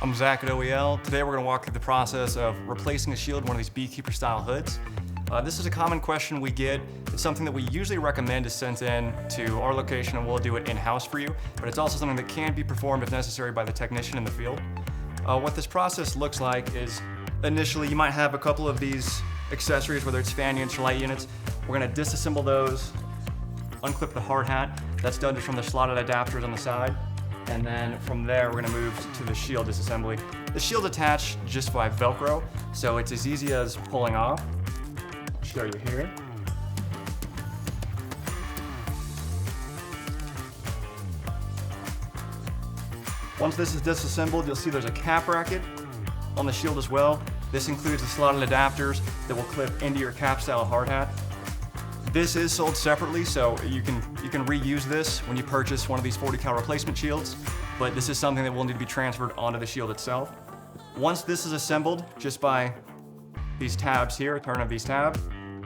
I'm Zach at OEL. Today we're going to walk through the process of replacing a shield in one of these beekeeper style hoods. This is a common question we get. It's something that we usually recommend is sent in to our location and we'll do it in-house for you, but it's also something that can be performed if necessary by the technician in the field. What this process looks like is initially you might have a couple of these accessories, whether it's fan units or light units. We're going to disassemble those, unclip the hard hat. That's done just from the slotted adapters on the side. And then from there, we're gonna move to the shield disassembly. The shield's attached just by Velcro, so it's as easy as pulling off. I'll show you here. Once this is disassembled, you'll see there's a cap bracket on the shield as well. This includes the slotted adapters that will clip into your cap style hard hat. This is sold separately, so you can reuse this when you purchase one of these 40 cal replacement shields, but this is something that will need to be transferred onto the shield itself. Once this is assembled, just by these tabs here, turn of these tabs,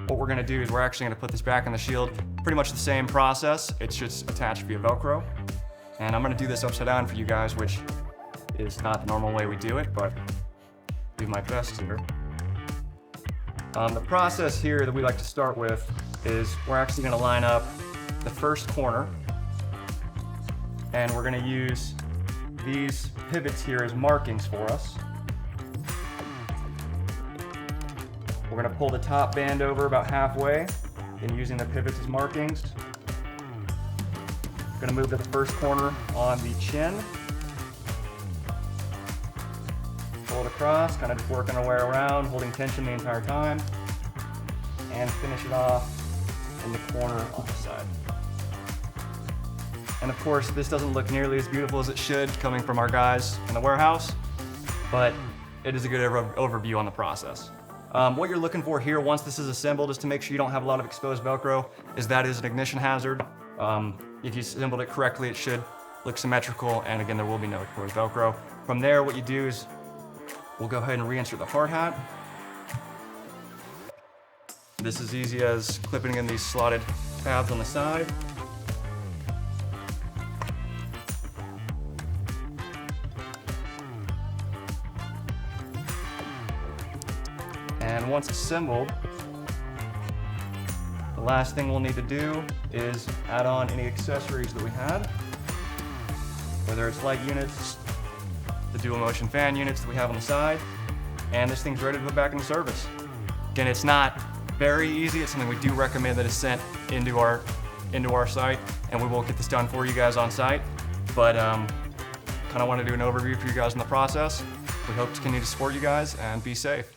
what we're gonna do is we're actually gonna put this back in the shield. Pretty much the same process, it's just attached via Velcro. And I'm gonna do this upside down for you guys, which is not the normal way we do it, but I'll do my best here. The process here that we like to start with is we're actually going to line up the first corner, and we're going to use these pivots here as markings for us. We're going to pull the top band over about halfway and using the pivots as markings. Going to move to the first corner on the chin. Pull it across, kind of just working our way around, holding tension the entire time, and finish it off in the corner on the side. And of course, this doesn't look nearly as beautiful as it should coming from our guys in the warehouse, but it is a good overview on the process. What you're looking for here once this is assembled is to make sure you don't have a lot of exposed Velcro, as that is an ignition hazard. If you assembled it correctly, it should look symmetrical, and again, there will be no exposed Velcro. From there, what you do is we'll go ahead and reinsert the hard hat. This is easy as clipping in these slotted tabs on the side. And once assembled, the last thing we'll need to do is add on any accessories that we had, whether it's light units, the dual motion fan units that we have on the side, and this thing's ready to put back into service. Again, it's not very easy. It's something we do recommend that is sent into our site, and we will get this done for you guys on site. But kind of want to do an overview for you guys in the process. We hope to continue to support you guys and be safe.